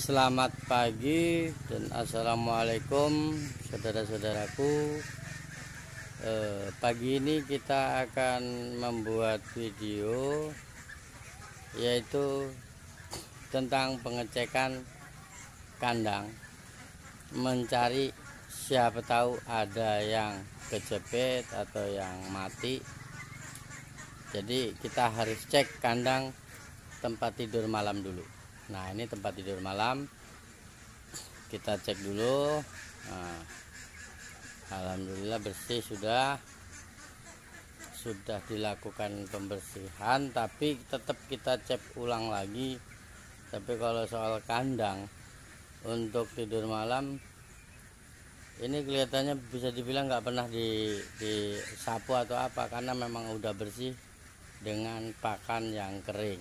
Selamat pagi dan assalamualaikum saudara-saudaraku. Pagi ini kita akan membuat video yaitu tentang pengecekan kandang, mencari siapa tahu ada yang kejepit atau yang mati. Jadi kita harus cek kandang tempat tidur malam dulu. Nah, ini tempat tidur malam, kita cek dulu. Nah, alhamdulillah bersih, sudah dilakukan pembersihan, tapi tetap kita cek ulang lagi. Tapi kalau soal kandang untuk tidur malam ini kelihatannya bisa dibilang nggak pernah disapu atau apa, karena memang udah bersih dengan pakan yang kering.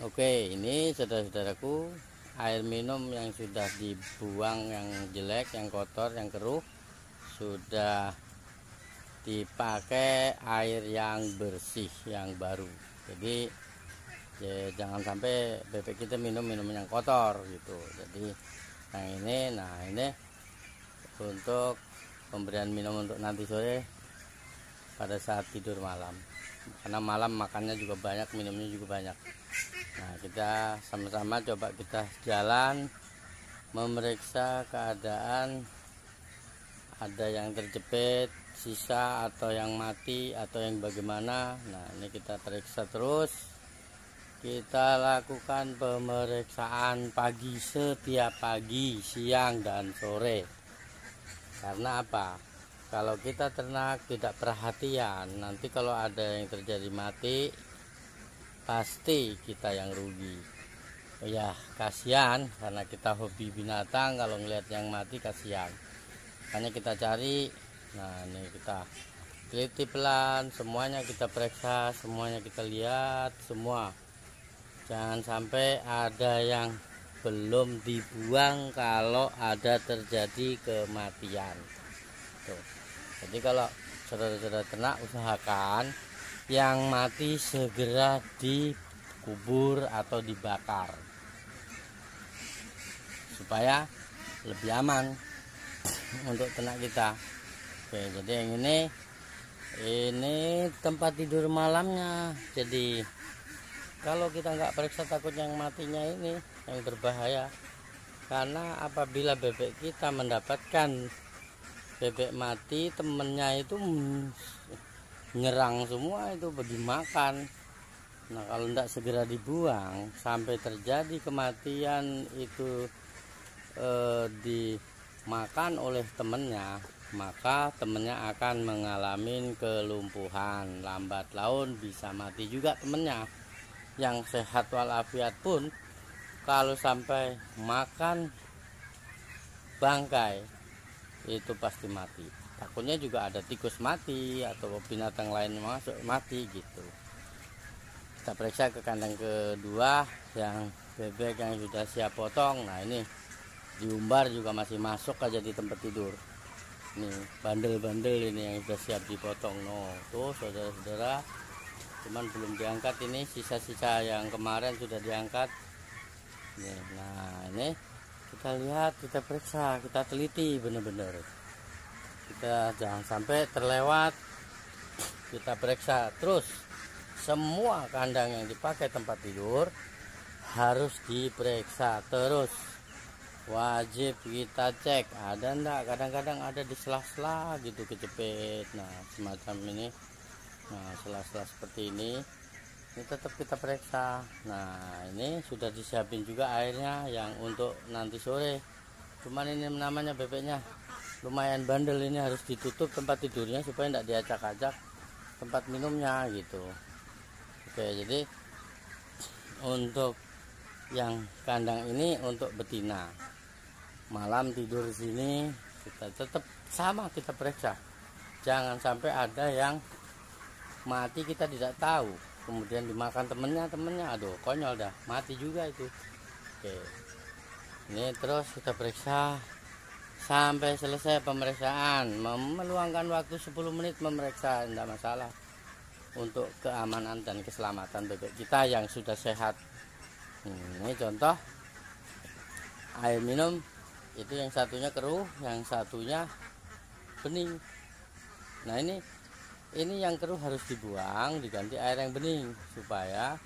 Oke, ini saudara-saudaraku, air minum yang sudah dibuang, yang jelek, yang kotor, yang keruh, sudah dipakai air yang bersih, yang baru. Jadi ya, jangan sampai bebek kita minum yang kotor gitu. Jadi yang ini, nah ini untuk pemberian minum untuk nanti sore pada saat tidur malam, karena malam makannya juga banyak, minumnya juga banyak. Nah, kita sama-sama coba kita jalan memeriksa keadaan ada yang terjepit, sisa atau yang mati atau yang bagaimana. Nah, ini kita periksa terus. Kita lakukan pemeriksaan pagi, setiap pagi, siang dan sore. Karena apa? Kalau kita ternak tidak perhatian, nanti kalau ada yang terjadi mati, pasti kita yang rugi. Oh ya, kasihan, karena kita hobi binatang, kalau ngelihat yang mati kasihan. Makanya kita cari. Nah, ini kita teliti pelan, semuanya kita periksa, semuanya kita lihat semua. Jangan sampai ada yang belum dibuang kalau ada terjadi kematian. Tuh. Jadi kalau saudara-saudara ternak, usahakan yang mati segera dikubur atau dibakar supaya lebih aman untuk ternak kita. Oke, jadi yang ini tempat tidur malamnya. Jadi kalau kita nggak periksa, takut yang matinya ini yang berbahaya, karena apabila bebek kita mendapatkan bebek mati, temennya itu nyerang semua itu bagi makan. Nah, kalau tidak segera dibuang sampai terjadi kematian itu dimakan oleh temennya, maka temennya akan mengalami kelumpuhan, lambat laun bisa mati juga temennya. Yang sehat walafiat pun kalau sampai makan bangkai itu pasti mati. Takutnya juga ada tikus mati atau binatang lain masuk mati gitu. Kita periksa ke kandang kedua yang bebek yang sudah siap potong. Nah, ini diumbar juga masih masuk aja di tempat tidur. Ini bandel-bandel ini yang sudah siap dipotong. No, tuh saudara-saudara, cuman belum diangkat, ini sisa-sisa yang kemarin sudah diangkat. Nah, ini kita lihat, kita periksa, kita teliti benar-benar. Kita jangan sampai terlewat. Kita periksa terus semua kandang yang dipakai tempat tidur, harus diperiksa terus, wajib kita cek ada enggak. Kadang-kadang ada di sela-sela gitu kejepit, nah semacam ini. Nah, sela-sela seperti ini tetap kita periksa. Nah, ini sudah disiapin juga airnya yang untuk nanti sore. Cuman ini namanya bebeknya lumayan bandel, ini harus ditutup tempat tidurnya supaya tidak diacak-acak tempat minumnya gitu. Oke, jadi untuk yang kandang ini untuk betina, malam tidur di sini kita tetap sama, kita periksa. Jangan sampai ada yang mati kita tidak tahu, kemudian dimakan temennya, aduh konyol dah, mati juga itu. Oke, ini terus kita periksa sampai selesai pemeriksaan. Meluangkan waktu 10 menit memeriksa, tidak masalah. untuk keamanan dan keselamatan bebek kita yang sudah sehat. Ini contoh air minum, itu yang satunya keruh, yang satunya bening. Nah ini yang keruh harus dibuang, diganti air yang bening supaya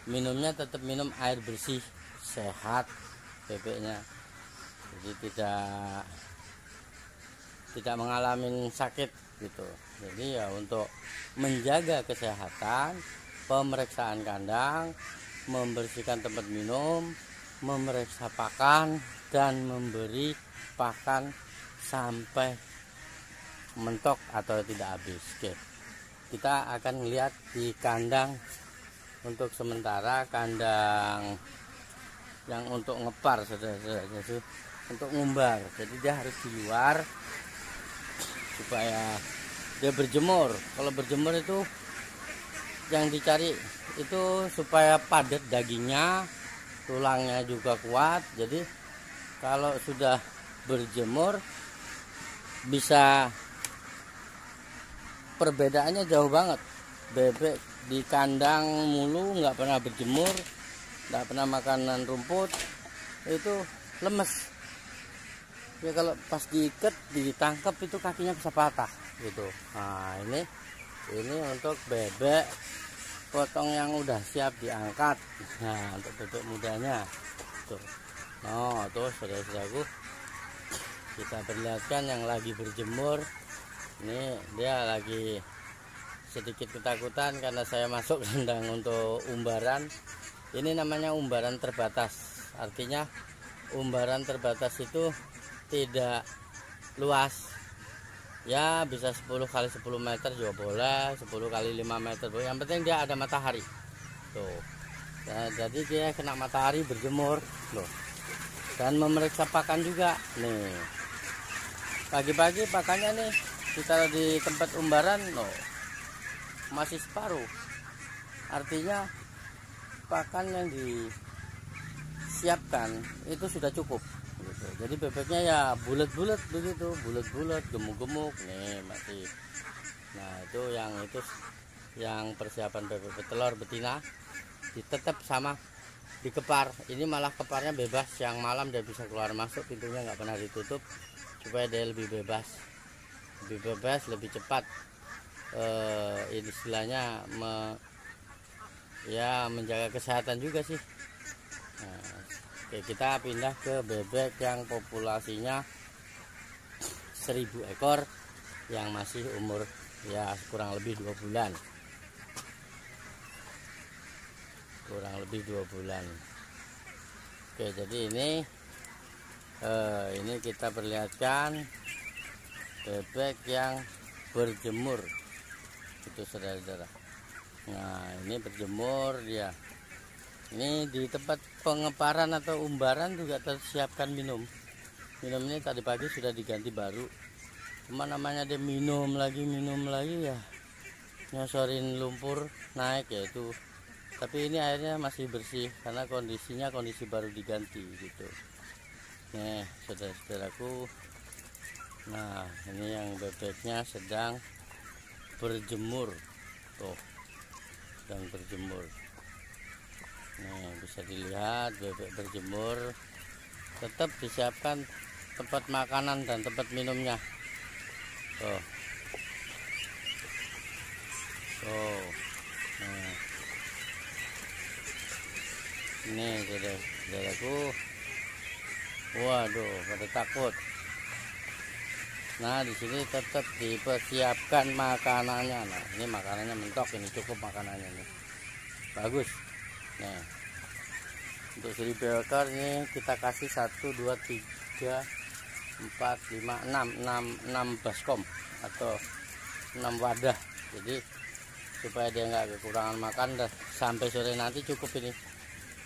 minumnya tetap minum air bersih, sehat bebeknya. Jadi tidak mengalami sakit gitu. Jadi ya untuk menjaga kesehatan, pemeriksaan kandang, membersihkan tempat minum, memeriksa pakan, dan memberi pakan sampai mentok atau tidak habis. Oke, kita akan melihat di kandang untuk sementara, kandang yang untuk ngepar, saudara-saudara, itu untuk ngumbar. Jadi dia harus di luar supaya dia berjemur. Kalau berjemur itu yang dicari itu supaya padat dagingnya, tulangnya juga kuat. Jadi kalau sudah berjemur bisa, perbedaannya jauh banget. Bebek di kandang mulu nggak pernah berjemur, nggak pernah makanan rumput, itu lemes ya. Kalau pas diikat, ditangkap, itu kakinya bisa patah gitu. Nah ini untuk bebek potong yang udah siap diangkat. Nah untuk bebek mudanya tuh. Oh tuh, saudara-saudaraku, kita perlihatkan yang lagi berjemur. Ini dia lagi sedikit ketakutan karena saya masuk kandang untuk umbaran. Ini namanya umbaran terbatas. Artinya umbaran terbatas itu tidak luas. Ya bisa 10 kali 10 meter juga boleh, 10 kali 5 meter boleh. Yang penting dia ada matahari. Tuh. Nah, jadi dia kena matahari berjemur loh. Dan memeriksa pakan juga. Nih. Pagi-pagi pakannya nih kita di tempat umbaran loh, masih separuh. Artinya pakan yang disiapkan itu sudah cukup gitu. Jadi bebeknya ya bulat-bulat begitu, bulat-bulat, gemuk-gemuk nih masih. Nah itu yang persiapan bebek betelor betina tetap sama dikepar. Ini malah keparnya bebas, yang malam dia bisa keluar masuk, pintunya nggak pernah ditutup supaya dia lebih bebas, lebih cepat. Ini istilahnya menjaga kesehatan juga sih. Nah, oke, kita pindah ke bebek yang populasinya 1000 ekor yang masih umur ya kurang lebih 2 bulan. Oke, jadi ini kita perlihatkan bebek yang berjemur itu, saudara-saudara. Nah ini berjemur dia. Ini di tempat pengeparan atau umbaran juga tersiapkan minum ini tadi pagi sudah diganti baru. Cuma namanya dia minum lagi ya, nyosorin lumpur naik ya itu. Tapi ini airnya masih bersih karena kondisi baru diganti gitu. Nih saudara-saudaraku, nah ini yang bebeknya sedang berjemur tuh, sedang berjemur. Nih bisa dilihat bebek berjemur. Tetap disiapkan tempat makanan dan tempat minumnya tuh. Nah. Ini saudaraku, waduh pada takut. Nah di sini tetap dipersiapkan makanannya. Nah ini makanannya mentok, ini cukup makanannya nih, bagus. Nah untuk 1000 ekor ini kita kasih 1, 2, 3, 4, 5, 6 baskom atau 6 wadah. Jadi supaya dia nggak kekurangan makan sampai sore nanti cukup ini,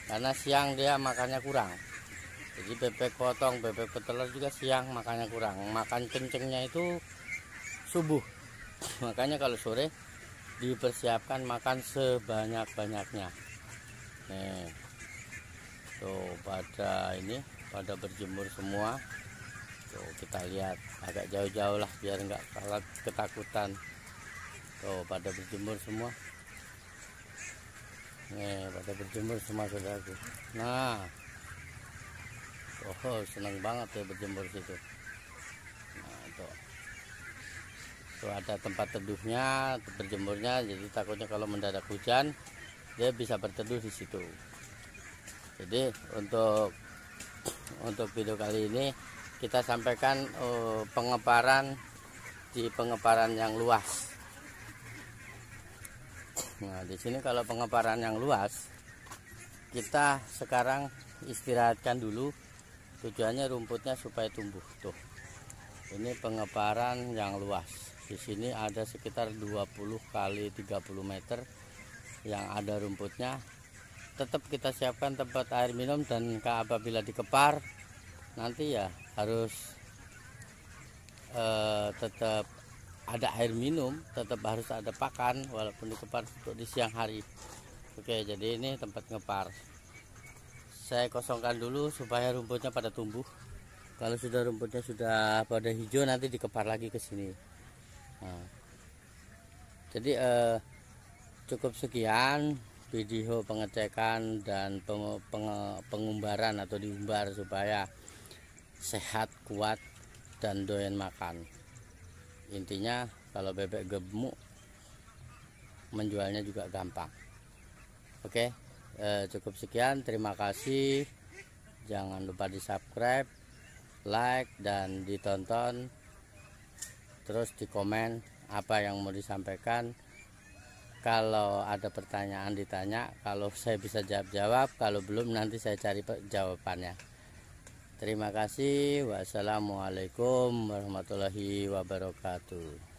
karena siang dia makannya kurang. Jadi bebek potong, bebek petelur juga siang makannya kurang. Makan kencengnya itu subuh. Makanya kalau sore dipersiapkan makan sebanyak-banyaknya. Nih tuh pada berjemur semua. Tuh kita lihat agak jauh-jauh lah biar nggak kalah ketakutan. Tuh pada berjemur semua. Nih pada berjemur semua saudaraku. Nah, oh senang banget ya berjemur situ. Nah tuh ada tempat teduhnya, berjemurnya. Jadi takutnya kalau mendadak hujan dia bisa berteduh di situ. Jadi untuk video kali ini kita sampaikan pengeparan di pengeparan yang luas. Nah, di sini kalau pengeparan yang luas, kita sekarang istirahatkan dulu. Tujuannya rumputnya supaya tumbuh. Tuh. Ini pengeparan yang luas. Di sini ada sekitar 20 kali 30 meter yang ada rumputnya. Tetap kita siapkan tempat air minum, dan apabila dikepar nanti ya harus tetap ada air minum, tetap harus ada pakan walaupun dikepar untuk di siang hari. Oke, jadi ini tempat ngepar. Saya kosongkan dulu supaya rumputnya pada tumbuh. Kalau sudah rumputnya sudah pada hijau, nanti dikepar lagi ke sini. Nah, jadi cukup sekian video pengecekan dan pengumbaran atau diumbar supaya sehat, kuat, dan doyan makan. Intinya kalau bebek gemuk menjualnya juga gampang. Oke, cukup sekian, terima kasih. Jangan lupa di subscribe, like, dan ditonton. Terus di komen apa yang mau disampaikan. Kalau ada pertanyaan ditanya, kalau saya bisa jawab, kalau belum nanti saya cari jawabannya. Terima kasih. Wassalamualaikum warahmatullahi wabarakatuh.